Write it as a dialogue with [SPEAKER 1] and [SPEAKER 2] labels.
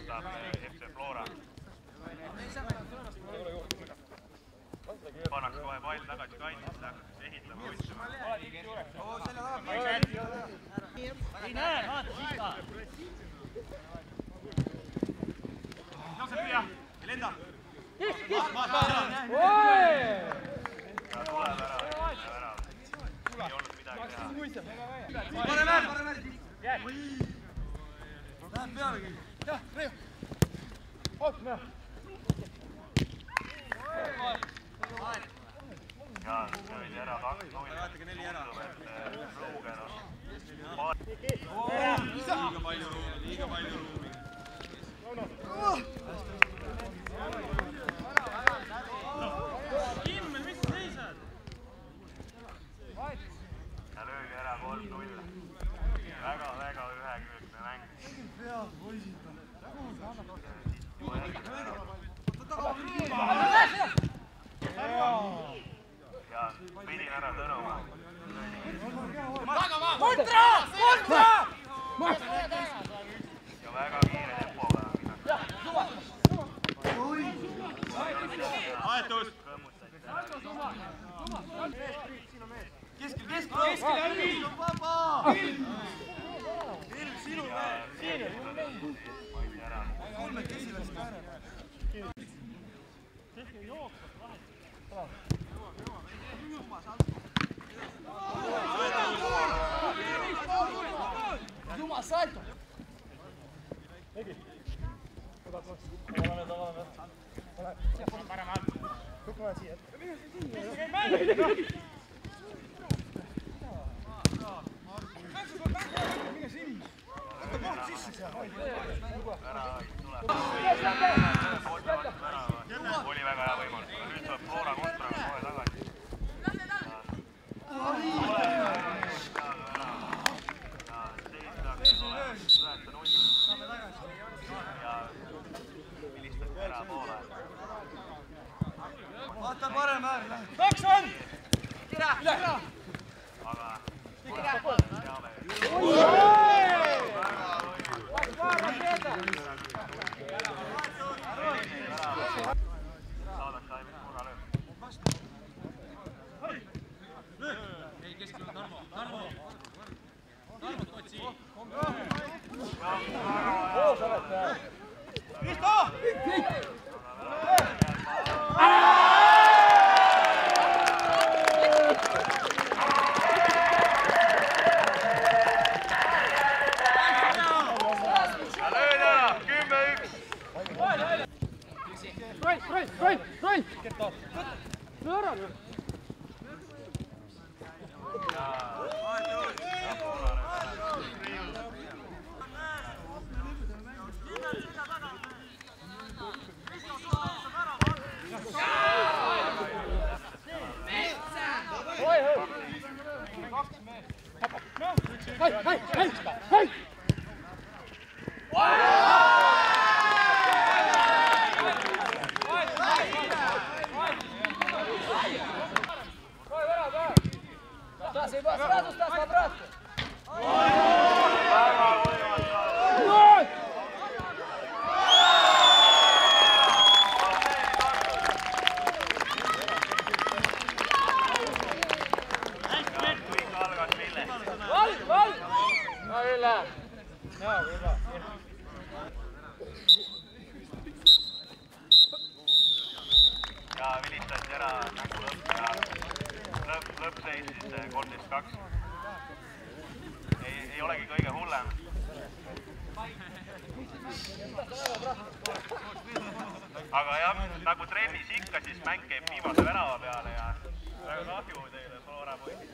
[SPEAKER 1] alustab FC Flora. Pannakse kohe pall tagasi kaitsesse, hakatakse ehitama, võitsema.
[SPEAKER 2] Ei näe, vaata siga!
[SPEAKER 3] No see püüa! Ei lenda!
[SPEAKER 1] Tuleb ära. Ei olnud midagi teha.
[SPEAKER 3] Parem! Läheb pealegi! Jah, Reiu! Oot, näe!
[SPEAKER 1] Ja käidi ära 2-0. Tundub, et Ruugen on
[SPEAKER 3] Liiga palju ruumi. Kimmel, mis sa seisad?
[SPEAKER 1] ja löögi ära 3-0. Väga ühekülgne mäng. Ja pidin ära tõnuma.
[SPEAKER 3] Kontra!
[SPEAKER 1] Ja väga kiire tempoga.
[SPEAKER 3] Aetus! Keskel! Vaba! Ilm sinu veel! Kolme kesilast ka ära.
[SPEAKER 2] Tehke jooksvat vahet.
[SPEAKER 3] Jumal, salto!
[SPEAKER 2] Egi! Tavale. Ole parem alt. Kõik vaja siia.
[SPEAKER 3] Mine siin! Võtta koht sisse seal!
[SPEAKER 1] Oli väga hea võimalus, aga nüüd tuleb Flora kontraga kohe tagasi. Ja poole.
[SPEAKER 3] Vaata parem äär, lähe!
[SPEAKER 2] 2 on!
[SPEAKER 3] Kira!
[SPEAKER 1] Aga teame. Saadaks ainult Flora lööb.
[SPEAKER 3] Ei, keskel on Tarmo! Tarmo otsi!
[SPEAKER 2] Koos olete!
[SPEAKER 3] Kristo!
[SPEAKER 2] Roll! Löö ära nüüd! Hei!
[SPEAKER 3] Стас, сразу Стас в обратку!
[SPEAKER 1] Ja vilistati ära mängu lõpp ja lõppseis siis 13-2. Ei olegi kõige hullem. Aga jah, nagu trennis ikka, siis mäng käib viimase värava peale ja väga kahju teile, Flora poisid.